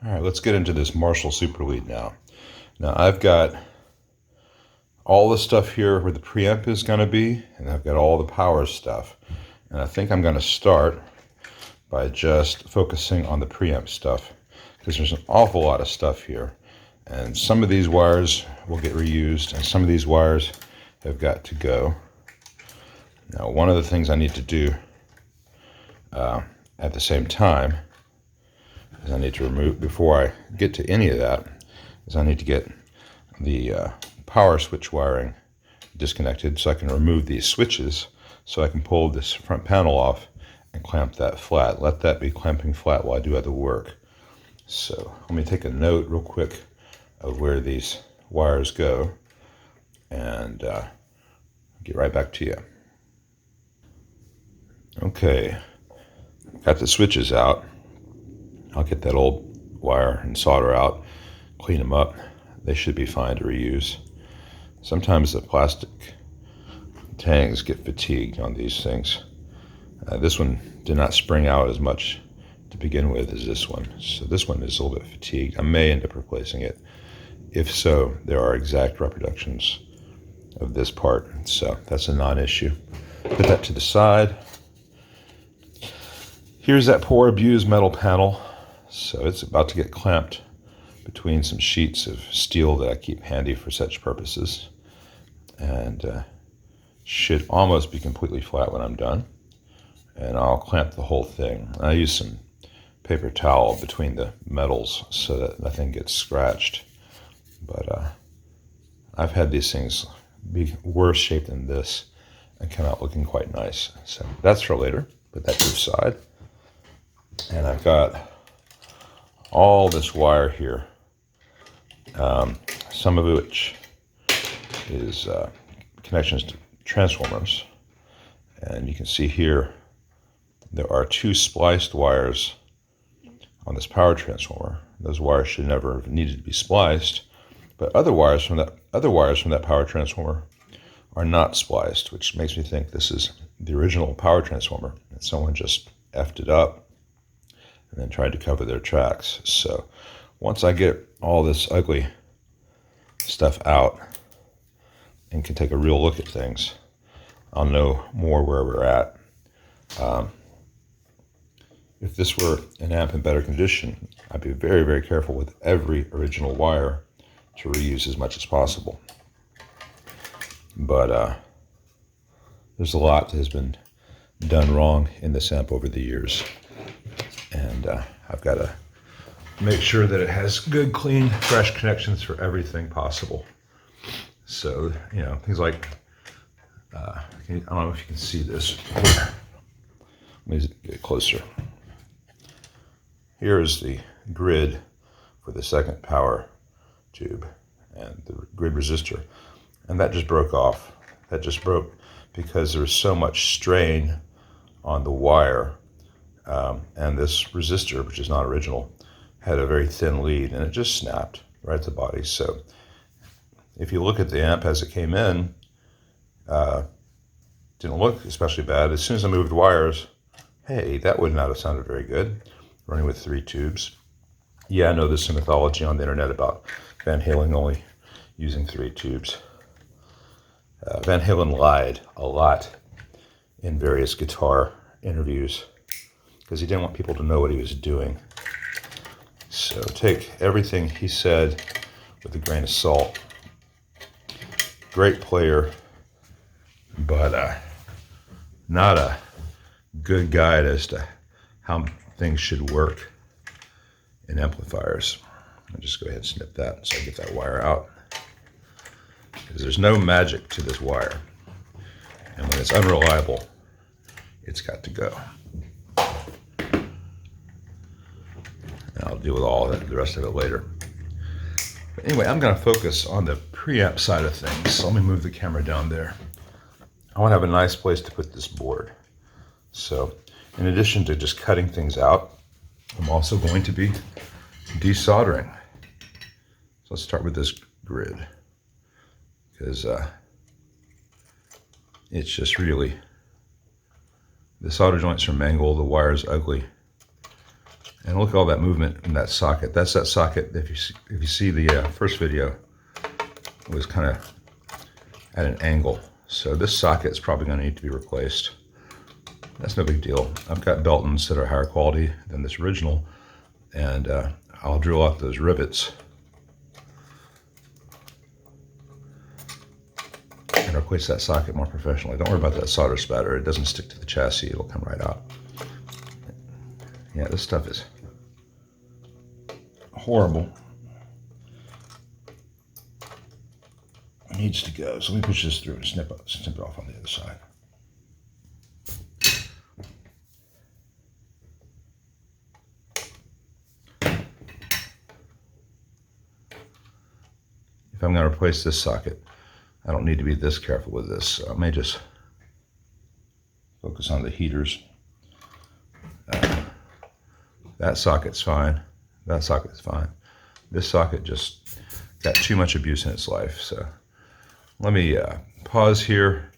All right, let's get into this Marshall Superlead now. Now I've got all the stuff here where the preamp is going to be, and I've got all the power stuff. And I think I'm going to start by just focusing on the preamp stuff, because there's an awful lot of stuff here. And some of these wires will get reused, and some of these wires have got to go. Now, one of the things I need to do at the same time is I need to remove, before I get to any of that, is I need to get the power switch wiring disconnected so I can remove these switches, so I can pull this front panel off and clamp that flat. Let that be clamping flat while I do other work. So let me take a note real quick of where these wires go and get right back to you. Okay, got the switches out. I'll get that old wire and solder out, clean them up. They should be fine to reuse. Sometimes the plastic tangs get fatigued on these things. This one did not spring out as much to begin with as this one. So this one is a little bit fatigued. I may end up replacing it. If so, there are exact reproductions of this part. So that's a non-issue. Put that to the side. Here's that poor abused metal panel. So it's about to get clamped between some sheets of steel that I keep handy for such purposes. And should almost be completely flat when I'm done. And I'll clamp the whole thing. I use some paper towel between the metals so that nothing gets scratched. But I've had these things be worse shaped than this and come out looking quite nice. So that's for later. Put that to the side. And I've got all this wire here, some of which is connections to transformers. And you can see here there are two spliced wires on this power transformer. Those wires should never have needed to be spliced, but other wires from that power transformer are not spliced, which makes me think this is the original power transformer and someone just effed it up and then tried to cover their tracks. So once I get all this ugly stuff out and can take a real look at things, I'll know more where we're at. If this were an amp in better condition, I'd be very, very careful with every original wire to reuse as much as possible. But there's a lot that has been done wrong in this amp over the years. And I've got to make sure that it has good, clean, fresh connections for everything possible. So, you know, things like, I don't know if you can see this. Let me get closer. Here is the grid for the second power tube and the grid resistor. And that just broke off. That just broke because there was so much strain on the wire. And this resistor, which is not original, had a very thin lead and it just snapped right at the body. So if you look at the amp as it came in, didn't look especially bad. As soon as I moved wires, hey, that would not have sounded very good, running with 3 tubes. Yeah, I know there's some mythology on the internet about Van Halen only using 3 tubes. Van Halen lied a lot in various guitar interviews because he didn't want people to know what he was doing. So take everything he said with a grain of salt. Great player, but not a good guide as to how things should work in amplifiers. I'll just go ahead and snip that so I get that wire out. Because there's no magic to this wire. And when it's unreliable, it's got to go. And I'll deal with all that, the rest of it later. But anyway, I'm going to focus on the preamp side of things. So let me move the camera down there. I want to have a nice place to put this board. So in addition to just cutting things out, I'm also going to be desoldering. So let's start with this grid, because it's just really, the solder joints are mangled, the wire's ugly, And look at all that movement in that socket. That's that socket. If you see the first video, it was kind of at an angle. So this socket is probably going to need to be replaced. That's no big deal. I've got Beltons that are higher quality than this original, and I'll drill out those rivets and replace that socket more professionally. Don't worry about that solder spatter. It doesn't stick to the chassis. It'll come right out. Yeah, this stuff is horrible. It needs to go. So let me push this through and snip it off on the other side. If I'm going to replace this socket, I don't need to be this careful with this. So I may just focus on the heaters. That socket's fine. That socket's fine. This socket just got too much abuse in its life. So let me pause here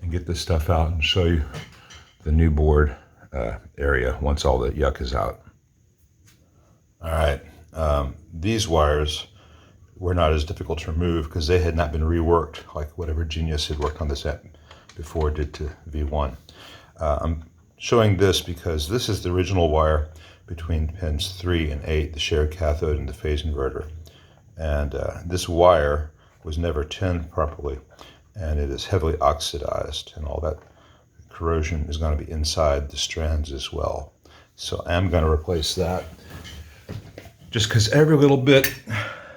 and get this stuff out and show you the new board area once all the yuck is out. All right, these wires were not as difficult to remove because they had not been reworked like whatever genius had worked on this app before it did to V1. I'm showing this because this is the original wire between pins 3 and 8, the shared cathode and the phase inverter. And this wire was never tinned properly, and it is heavily oxidized, and all that corrosion is going to be inside the strands as well. So I am going to replace that just because every little bit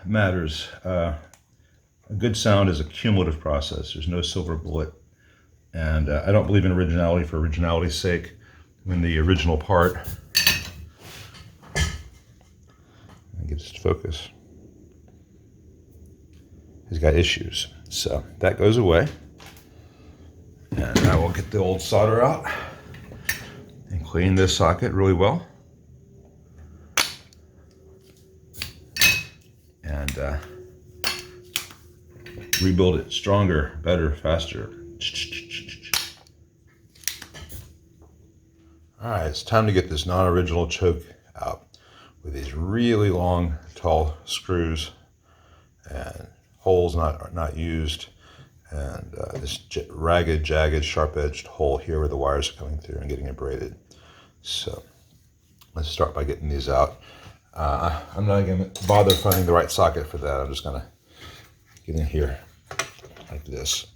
matters. A good sound is a cumulative process. There's no silver bullet, and I don't believe in originality for originality's sake. When the original part, I get it to focus, has got issues. So that goes away, and I will get the old solder out and clean this socket really well, and rebuild it stronger, better, faster. All right, it's time to get this non-original choke out with these really long, tall screws and holes not used, and this ragged, jagged, sharp-edged hole here where the wires are coming through and getting abraded. So let's start by getting these out. I'm not going to bother finding the right socket for that. I'm just going to get in here like this.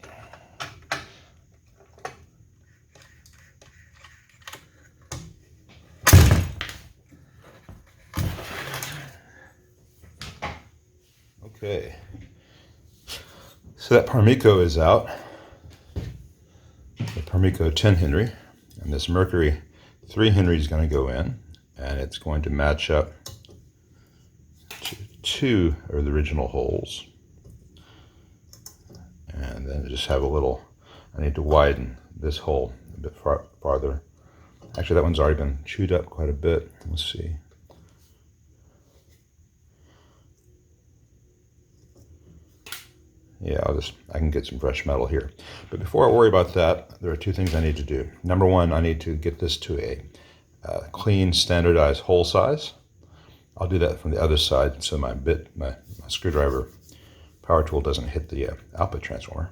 Okay, so that Parmico is out, the Parmico 10 Henry, and this Mercury 3 Henry is going to go in, and it's going to match up to 2 of the original holes. And then just have a little, I need to widen this hole a bit farther. Actually, that one's already been chewed up quite a bit. Let's see. Yeah, I can get some fresh metal here. But before I worry about that, there are 2 things I need to do. Number 1, I need to get this to a clean, standardized hole size. I'll do that from the other side so my screwdriver power tool doesn't hit the output transformer.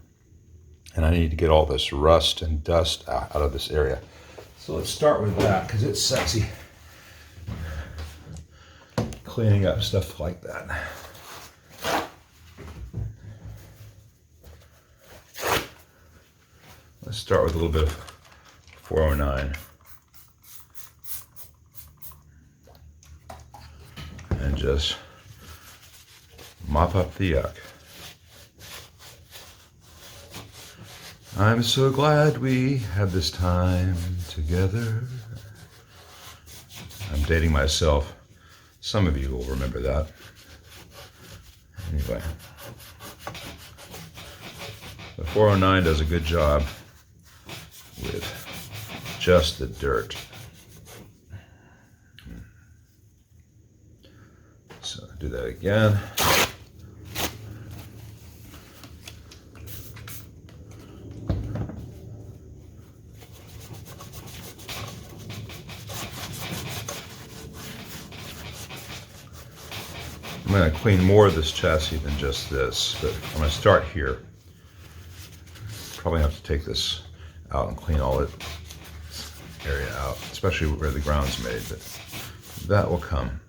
And I need to get all this rust and dust out of this area. So let's start with that because it's sexy. Cleaning up stuff like that. Let's start with a little bit of 409. And just mop up the yuck. I'm so glad we had this time together. I'm dating myself. Some of you will remember that. Anyway, the 409 does a good job with just the dirt. So do that again. going to clean more of this chassis than just this, but I'm going to start here. Probably have to take this out and clean all this area out, especially where the ground's made, but that will come.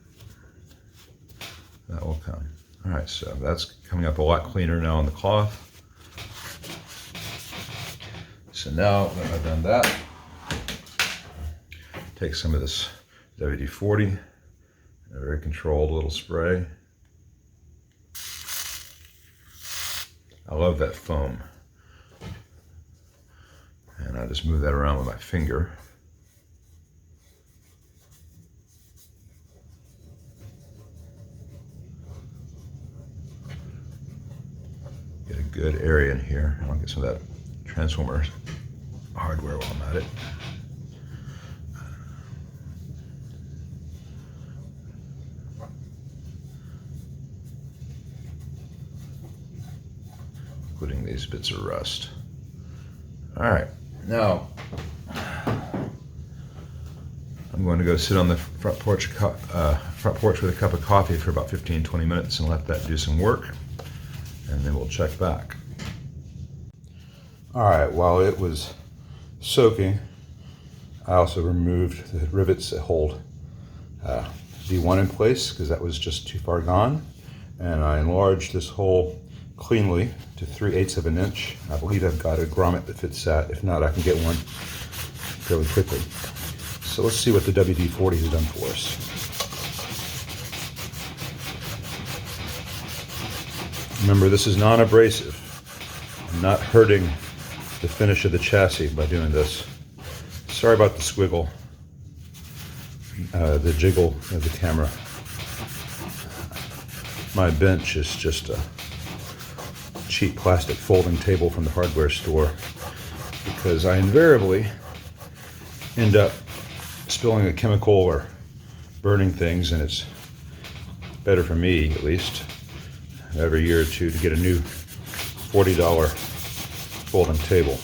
That will come. All right, so that's coming up a lot cleaner now on the cloth. So now that I've done that, take some of this WD-40, a very controlled little spray. I love that foam. And I just move that around with my finger. Get a good area in here. I'll get some of that transformer hardware while I'm at it. Including these bits of rust. All right, now I'm going to go sit on the front porch with a cup of coffee for about 15-20 minutes and let that do some work, and then we'll check back. All right, while it was soaking, I also removed the rivets that hold D1 in place because that was just too far gone, and I enlarged this hole cleanly to 3/8 of an inch. I believe I've got a grommet that fits that. If not, I can get one fairly quickly. So let's see what the WD-40 has done for us. Remember, this is non-abrasive. I'm not hurting the finish of the chassis by doing this. Sorry about the squiggle, the jiggle of the camera. My bench is just a cheap plastic folding table from the hardware store because I invariably end up spilling a chemical or burning things, and it's better for me, at least, every year or two to get a new $40 folding table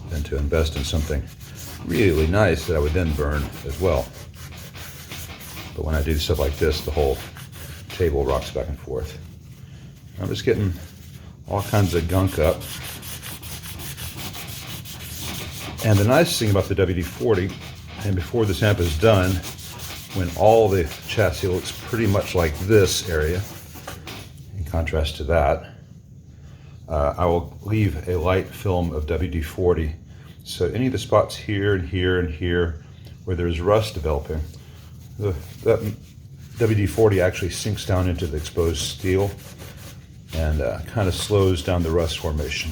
than to invest in something really nice that I would then burn as well. But when I do stuff like this, the whole table rocks back and forth. I'm just getting all kinds of gunk up. And the nice thing about the WD-40, and before the stamp is done, when all the chassis looks pretty much like this area, in contrast to that, I will leave a light film of WD-40. So any of the spots here and here and here where there's rust developing, that WD-40 actually sinks down into the exposed steel and kind of slows down the rust formation.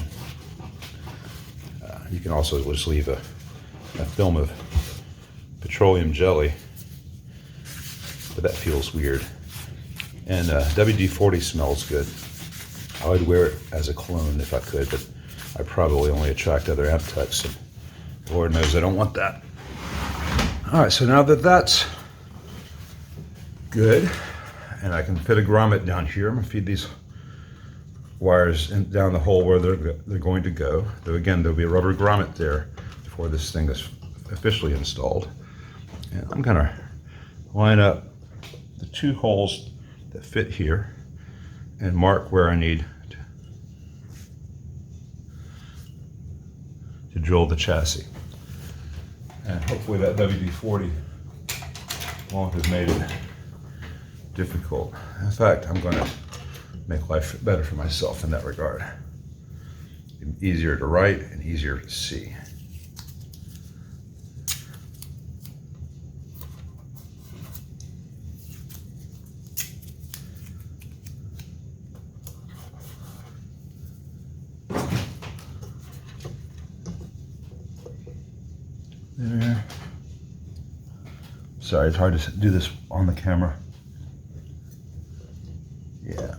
You can also just leave a film of petroleum jelly, but that feels weird. And WD-40 smells good. I would wear it as a cologne if I could, but I probably only attract other amp techs, and Lord knows I don't want that. All right, so now that that's good, and I can fit a grommet down here, I'm gonna feed these wires down the hole where they're going to go. Though again, there'll be a rubber grommet there before this thing is officially installed. And I'm gonna line up the two holes that fit here and mark where I need to drill the chassis. And hopefully that WD-40 won't have made it difficult. In fact, I'm going to make life better for myself in that regard. Easier to write and easier to see. There. Sorry, it's hard to do this on the camera. Yeah.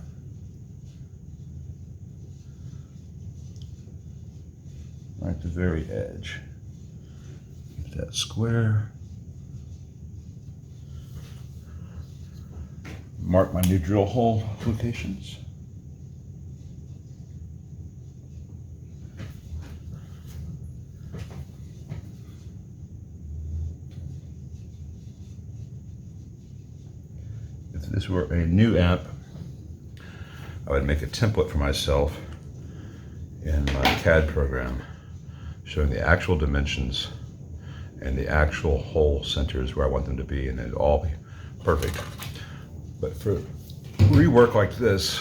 Right at the very edge. Get that square. Mark my new drill hole locations. If this were a new amp, I would make a template for myself in my CAD program showing the actual dimensions and the actual hole centers where I want them to be, and it'd all be perfect. But for rework like this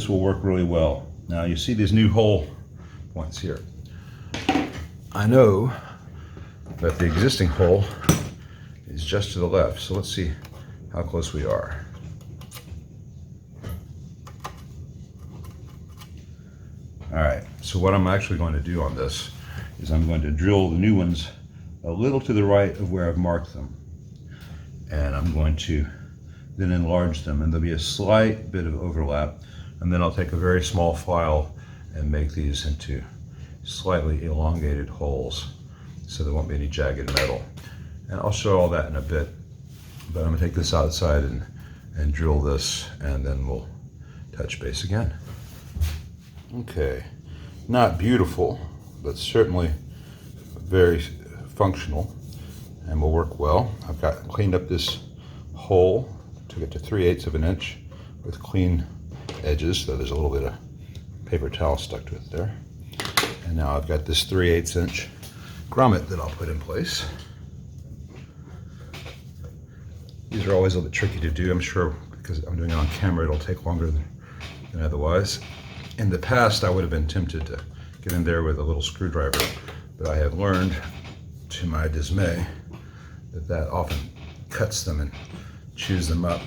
will work really well. Now you see these new hole points here. I know that the existing hole is just to the left, so let's see how close we are. All right, so what I'm actually going to do on this is I'm going to drill the new ones a little to the right of where I've marked them. And I'm going to then enlarge them, and there'll be a slight bit of overlap. And then I'll take a very small file and make these into slightly elongated holes so there won't be any jagged metal. And I'll show all that in a bit, but I'm gonna take this outside and drill this, and then we'll touch base again. Okay, not beautiful, but certainly very functional and will work well. I've got cleaned up this hole, took it to 3/8 of an inch with clean edges, so there's a little bit of paper towel stuck to it there. And now I've got this 3/8 inch grommet that I'll put in place. These are always a little bit tricky to do, I'm sure, because I'm doing it on camera, it'll take longer than otherwise. In the past, I would have been tempted to get in there with a little screwdriver, but I have learned, to my dismay, that often cuts them and chews them up.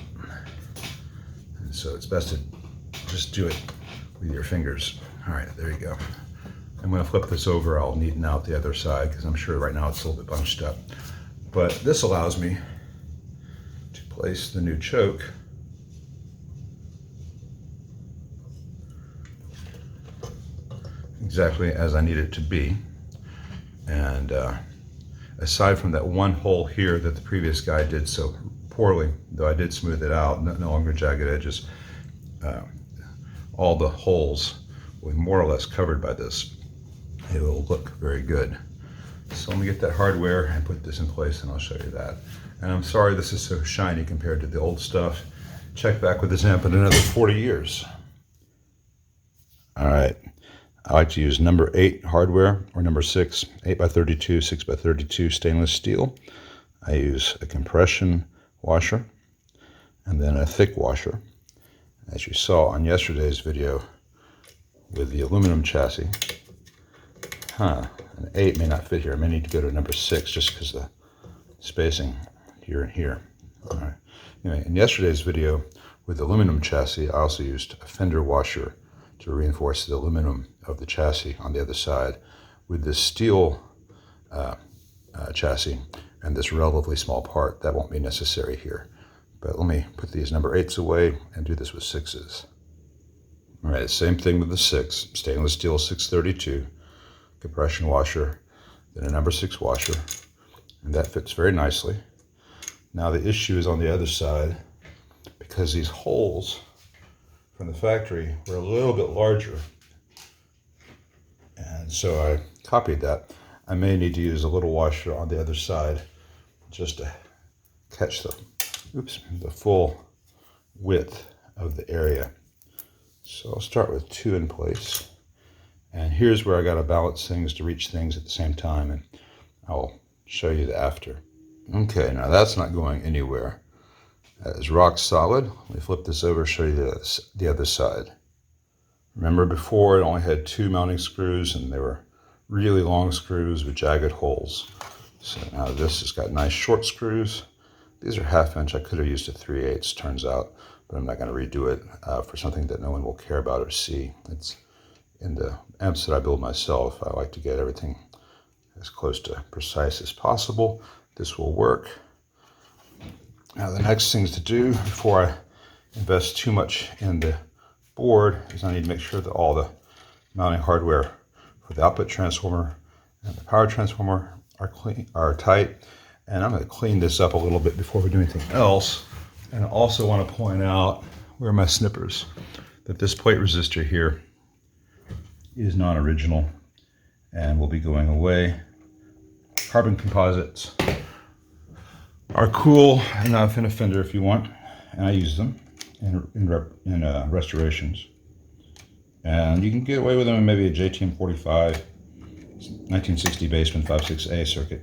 And so it's best to just do it with your fingers. All right, there you go. I'm gonna flip this over. I'll neaten out the other side because I'm sure right now it's a little bit bunched up. But this allows me to place the new choke exactly as I need it to be. And aside from that one hole here that the previous guy did so poorly, though I did smooth it out, no longer jagged edges, all the holes will be more or less covered by this. It will look very good. So let me get that hardware and put this in place, and I'll show you that. And I'm sorry this is so shiny compared to the old stuff. Check back with this amp in another 40 years. All right, I like to use number 8 hardware, or number 6, 8x32, 6x32 stainless steel. I use a compression washer and then a thick washer. As you saw on yesterday's video with the aluminum chassis, an 8 may not fit here. I may need to go to number 6 just because the spacing here and here. All right. Anyway, in yesterday's video with the aluminum chassis, I also used a fender washer to reinforce the aluminum of the chassis on the other side. With this steel chassis and this relatively small part, that won't be necessary here. But let me put these number 8s away and do this with 6s. All right, same thing with the 6, stainless steel 632, compression washer, then a number 6 washer, and that fits very nicely. Now the issue is on the other side, because these holes from the factory were a little bit larger, and so I copied that. I may need to use a little washer on the other side just to catch the full width of the area. So I'll start with 2 in place, and here's where I got to balance things to reach things at the same time, and I'll show you the after. Okay, now that's not going anywhere. That is rock solid. Let me flip this over, show you the other side. Remember before it only had 2 mounting screws, and they were really long screws with jagged holes. So now this has got nice short screws. These are 1/2 inch. I could have used a 3/8, turns out, but I'm not going to redo it for something that no one will care about or see. It's in the amps that I build myself. I like to get everything as close to precise as possible. This will work. Now the next thing to do before I invest too much in the board is I need to make sure that all the mounting hardware for the output transformer and the power transformer are tight. And I'm going to clean this up a little bit before we do anything else. And I also want to point out, where are my snippers, that this plate resistor here is non-original and will be going away. Carbon composites are cool enough in a fender if you want, and I use them in restorations. And you can get away with them in maybe a JTM 45, 1960 Bassman 56A circuit.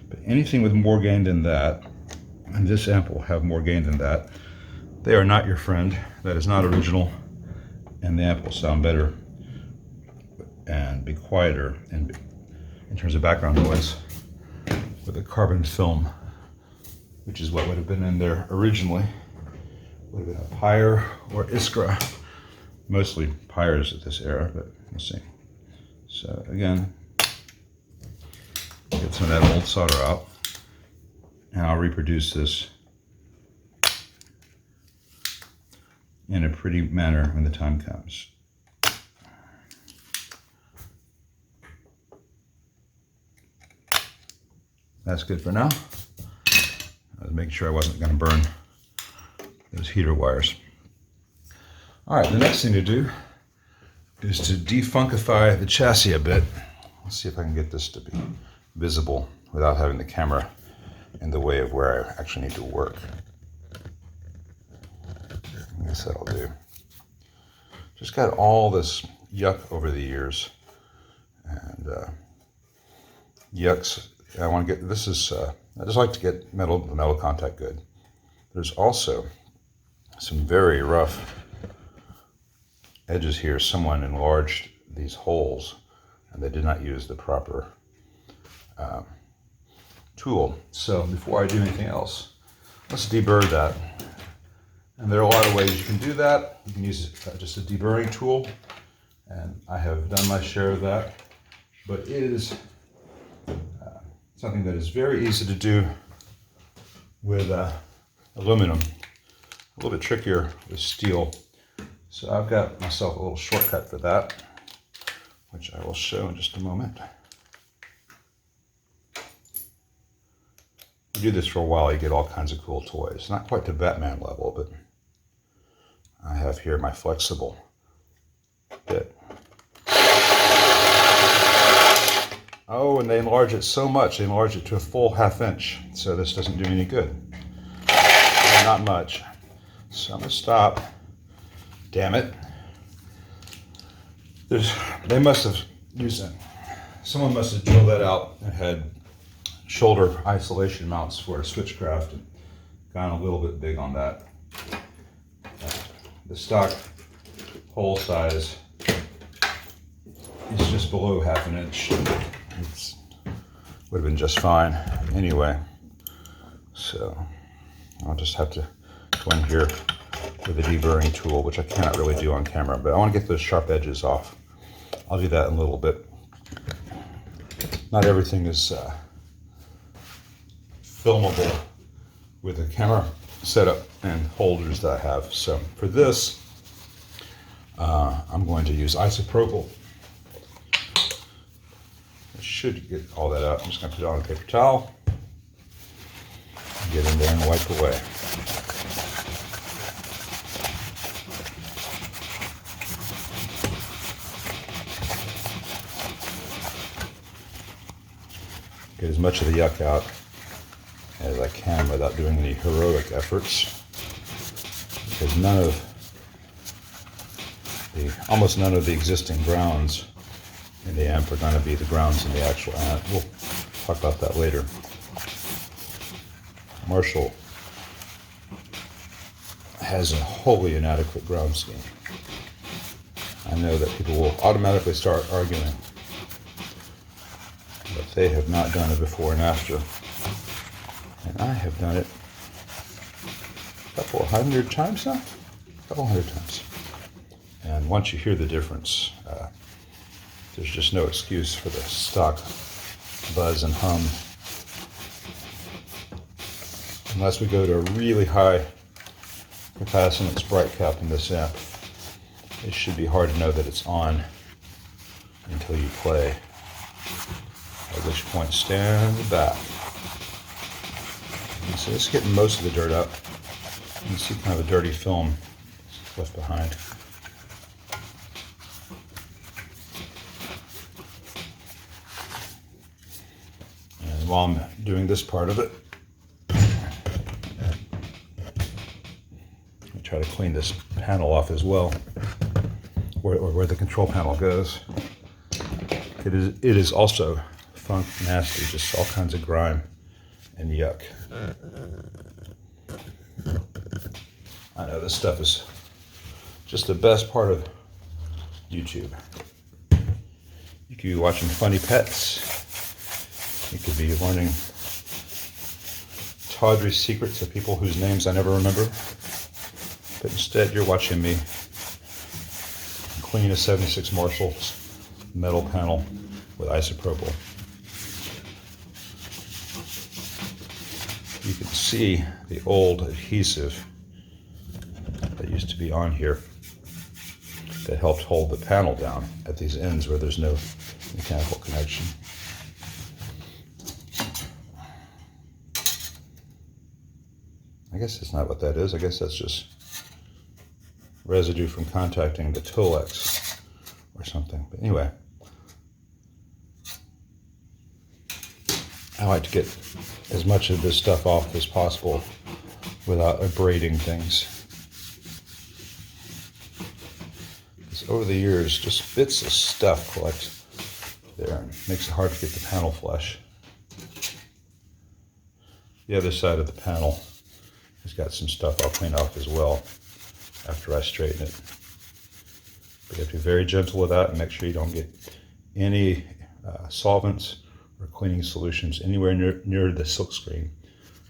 But anything with more gain than that, and this amp will have more gain than that, they are not your friend. That is not original, and the amp will sound better and be quieter in terms of background noise with a carbon film, which is what would have been in there originally. Would have been a Pyre or Iskra. Mostly Pyres at this era, but we'll see. So again, get some of that old solder out, and I'll reproduce this in a pretty manner when the time comes. That's good for now. I was making sure I wasn't going to burn those heater wires. All right, the next thing to do is to defunkify the chassis a bit. Let's see if I can get this to be visible without having the camera in the way of where I actually need to work. I guess that'll do. Just got all this yuck over the years, and yucks. I want to get this is. I just like to get the metal contact good. There's also some very rough edges here. Someone enlarged these holes, and they did not use the proper tool. So before I do anything else, let's deburr that. And there are a lot of ways you can do that. You can use just a deburring tool, and I have done my share of that. But it is something that is very easy to do with aluminum. A little bit trickier with steel. So I've got myself a little shortcut for that, which I will show in just a moment. You do this for a while, you get all kinds of cool toys. Not quite to Batman level, but I have here my flexible bit. Oh, and they enlarge it so much. They enlarge it to a full 1/2 inch. So this doesn't do any good. Not much. So I'm going to stop. Damn it. They must have used it. Someone must have drilled that out and had shoulder isolation mounts for a switchcraft and gone a little bit big on that. The stock hole size is just below 1/2 inch. It would have been just fine anyway. So I'll just have to go in here with a deburring tool, which I cannot really do on camera, but I want to get those sharp edges off. I'll do that in a little bit. Not everything is filmable with the camera setup and holders that I have. So for this, I'm going to use isopropyl. I should get all that out. I'm just going to put it on a paper towel, get in there and wipe away. Get as much of the yuck out as I can without doing any heroic efforts, because almost none of the existing grounds in the amp are going to be the grounds in the actual amp. We'll talk about that later. Marshall has a wholly inadequate ground scheme. I know that people will automatically start arguing, but they have not done it before and after. And I have done it a couple hundred times now. A couple hundred times. And once you hear the difference, there's just no excuse for the stock buzz and hum. Unless we go to a really high capacitance bright cap in this amp, it should be hard to know that it's on until you play. At which point, stand back. And so it's getting most of the dirt up. You can see kind of a dirty film left behind. And while I'm doing this part of it, try to clean this panel off as well, where the control panel goes. It is also funk nasty, just all kinds of grime and yuck. I know this stuff is just the best part of YouTube. You could be watching funny pets. You could be learning tawdry secrets of people whose names I never remember. But instead, you're watching me clean a 76 Marshalls metal panel with isopropyl. You can see the old adhesive that used to be on here that helped hold the panel down at these ends where there's no mechanical connection. I guess that's not what that is. I guess that's just residue from contacting the Tolex or something. But anyway, I like to get as much of this stuff off as possible without abrading things. Because over the years, just bits of stuff collect there and makes it hard to get the panel flush. The other side of the panel has got some stuff I'll clean off as well after I straighten it. But you have to be very gentle with that and make sure you don't get any solvents or cleaning solutions anywhere near the silkscreen,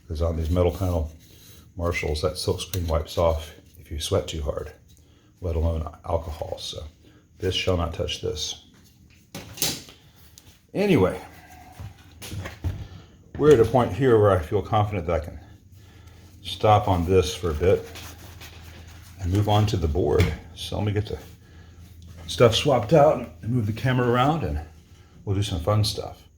because on these metal panel Marshalls, that silkscreen wipes off if you sweat too hard, let alone alcohol. So this shall not touch this. Anyway, we're at a point here where I feel confident that I can stop on this for a bit and move on to the board. So let me get the stuff swapped out and move the camera around, and we'll do some fun stuff.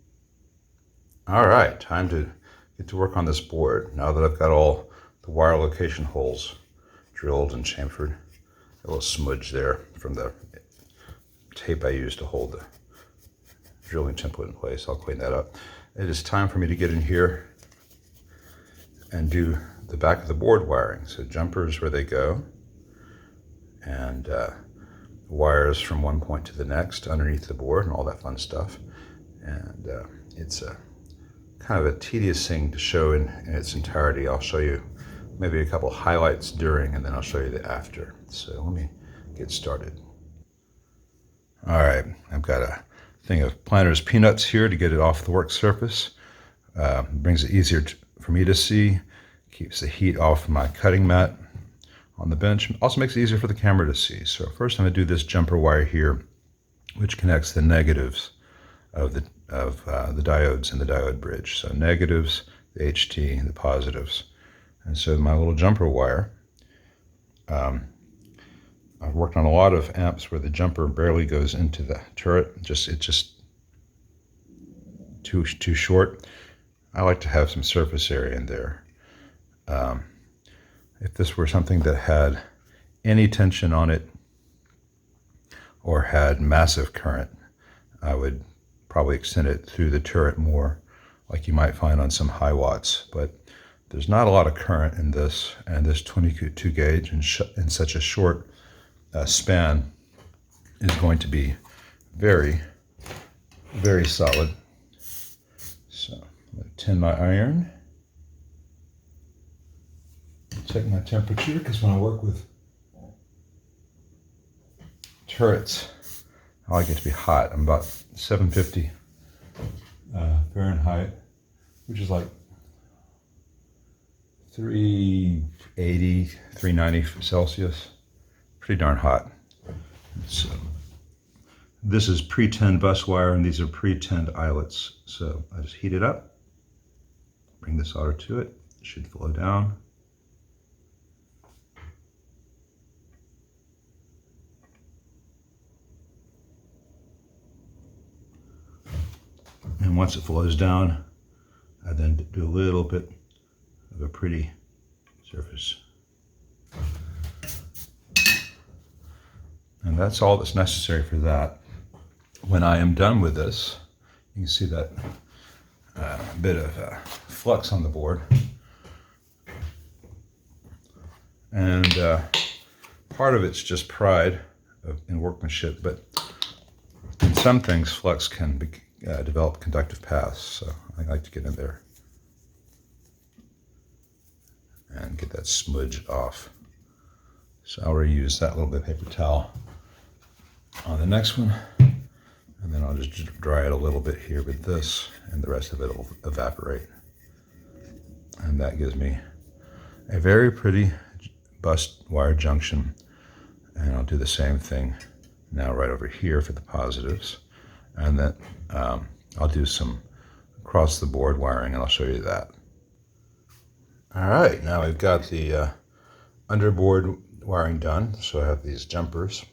All right, time to get to work on this board. Now that I've got all the wire location holes drilled and chamfered, a little smudge there from the tape I used to hold the drilling template in place. I'll clean that up. It is time for me to get in here and do the back of the board wiring. So jumpers where they go, and wires from one point to the next underneath the board and all that fun stuff. And it's a kind of a tedious thing to show in its entirety. I'll show you maybe a couple highlights during, and then I'll show you the after. So let me get started. All right, I've got a thing of Planter's Peanuts here to get it off the work surface. Brings it easier for me to see, keeps the heat off my cutting mat on the bench. Also makes it easier for the camera to see. So first I'm going to do this jumper wire here, which connects the negatives of the diodes in the diode bridge. So negatives, the HT, the positives. And so my little jumper wire, I've worked on a lot of amps where the jumper barely goes into the turret. It's just too short. I like to have some surface area in there. If this were something that had any tension on it or had massive current, I would probably extend it through the turret more, like you might find on some high watts. But there's not a lot of current in this, and this 22 gauge in such a short span is going to be very, very solid. So I'm going to tin my iron. Check my temperature, because when I work with turrets, I like it to be hot. I'm about 750 Fahrenheit, which is like 380, 390 Celsius. Pretty darn hot. So this is pre-tinned bus wire, and these are pre-tinned eyelets. So I just heat it up, bring the solder to it. It should flow down. And once it flows down, I then do a little bit of a pretty surface. And that's all that's necessary for that. When I am done with this, you can see that bit of flux on the board. And part of it's just pride in workmanship, but in some things, flux can develop conductive paths. So I like to get in there and get that smudge off. So I'll reuse that little bit of paper towel on the next one. And then I'll just dry it a little bit here with this, and the rest of it will evaporate. And that gives me a very pretty bus wire junction. And I'll do the same thing now right over here for the positives. And then I'll do some across the board wiring, and I'll show you that. All right, now we've got the underboard wiring done. So I have these jumpers.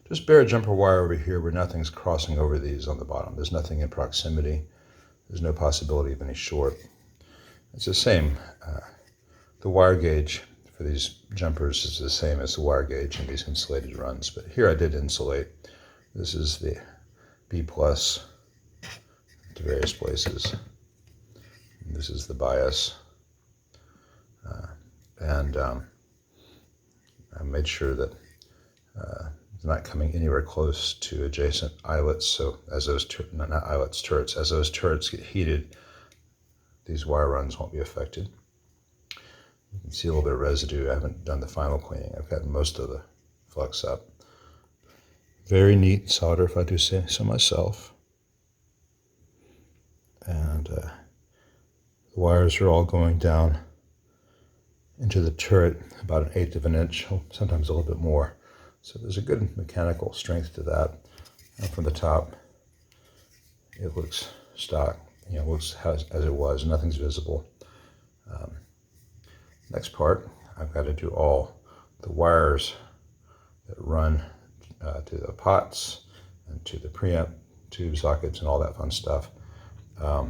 Just bare jumper wire over here where nothing's crossing over these on the bottom. There's nothing in proximity. There's no possibility of any short. It's the same. The wire gauge for these jumpers is the same as the wire gauge in these insulated runs. But here I did insulate. This is the B+ to various places. And this is the bias. I made sure that it's not coming anywhere close to adjacent eyelets. So as those, not eyelets, turrets, as those turrets get heated, these wire runs won't be affected. You can see a little bit of residue. I haven't done the final cleaning. I've gotten most of the flux up. Very neat solder, if I do say so myself. And the wires are all going down into the turret about 1/8 of an inch, sometimes a little bit more. So there's a good mechanical strength to that. And from the top, it looks stock, looks as it was, nothing's visible. Next part, I've got to do all the wires that run to the pots and to the preamp tube sockets and all that fun stuff,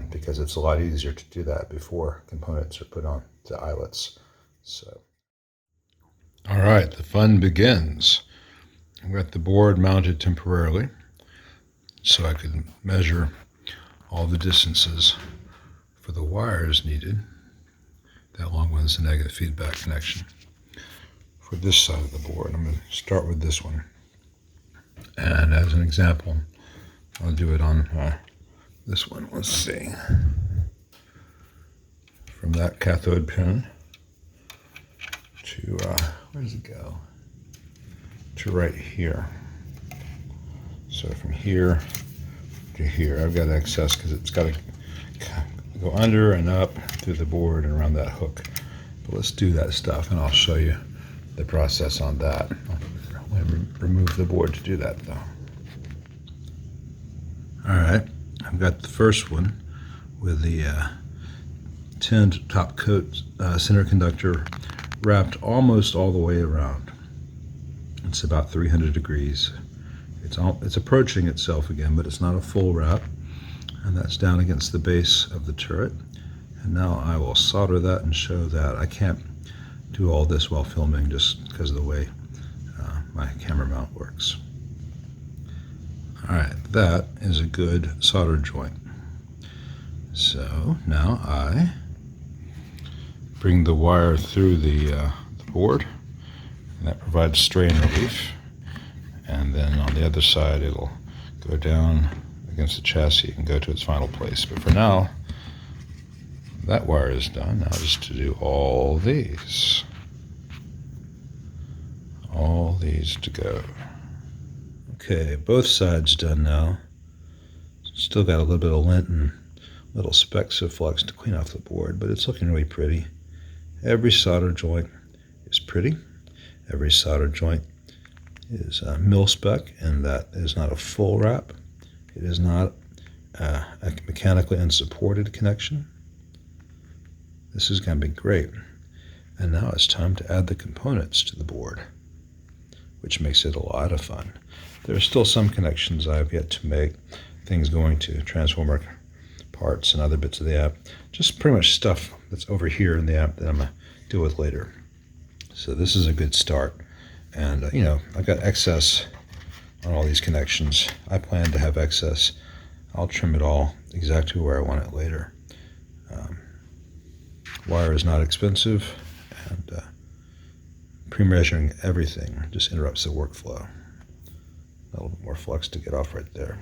because it's a lot easier to do that before components are put on the eyelets. So, all right, the fun begins. I've got the board mounted temporarily so I could measure all the distances for the wires needed. That long one is the negative feedback connection for this side of the board. I'm going to start with this one. And as an example, I'll do it on this one. Let's see. From that cathode pin to, where does it go? To right here. So from here to here, I've got excess because it's got to go under and up through the board and around that hook. But let's do that stuff, and I'll show you the process on that. I'll remove the board to do that, though. All right, I've got the first one with the tinned top coat center conductor wrapped almost all the way around. It's about 300 degrees. It's approaching itself again, but it's not a full wrap. And that's down against the base of the turret. And now I will solder that and show that. I can't do all this while filming just because of the way my camera mount works. All right, that is a good solder joint. So now I bring the wire through the board, and that provides strain relief. And then on the other side, it'll go down against the chassis and go to its final place. But for now, that wire is done. Now just to do all these. All these to go. Okay, both sides done now. Still got a little bit of lint and little specks of flux to clean off the board, but it's looking really pretty. Every solder joint is pretty. Every solder joint is mil-spec, and that is not a full wrap. It is not a mechanically unsupported connection. This is going to be great. And now it's time to add the components to the board, which makes it a lot of fun. There are still some connections I've yet to make, things going to transformer parts and other bits of the app. Just pretty much stuff that's over here in the app that I'm going to deal with later. So this is a good start. And, I've got excess on all these connections. I plan to have excess. I'll trim it all exactly where I want it later. Wire is not expensive, and Pre-measuring everything just interrupts the workflow. A little bit more flux to get off right there.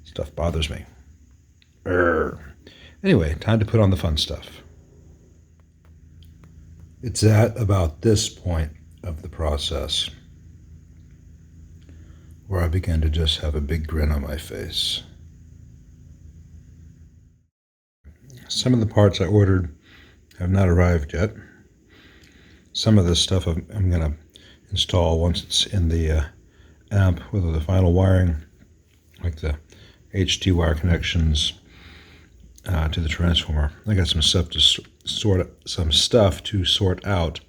Stuff bothers me. Anyway, time to put on the fun stuff. It's at about this point of the process where I begin to just have a big grin on my face. Some of the parts I ordered have not arrived yet. Some of this stuff I'm going to install once it's in the amp, whether the final wiring, like the HT wire connections to the transformer. I got some stuff to sort out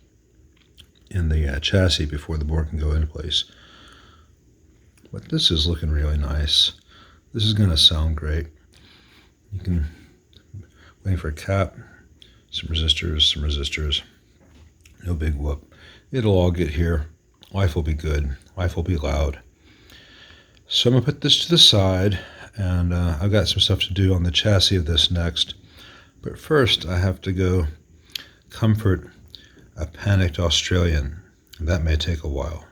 in the chassis before the board can go into place. But this is looking really nice. This is going to sound great. You can wait for a cap, some resistors. No big whoop. It'll all get here. Life will be good. Life will be loud. So I'm going to put this to the side, and I've got some stuff to do on the chassis of this next. But first, I have to go comfort a panicked Australian, and that may take a while.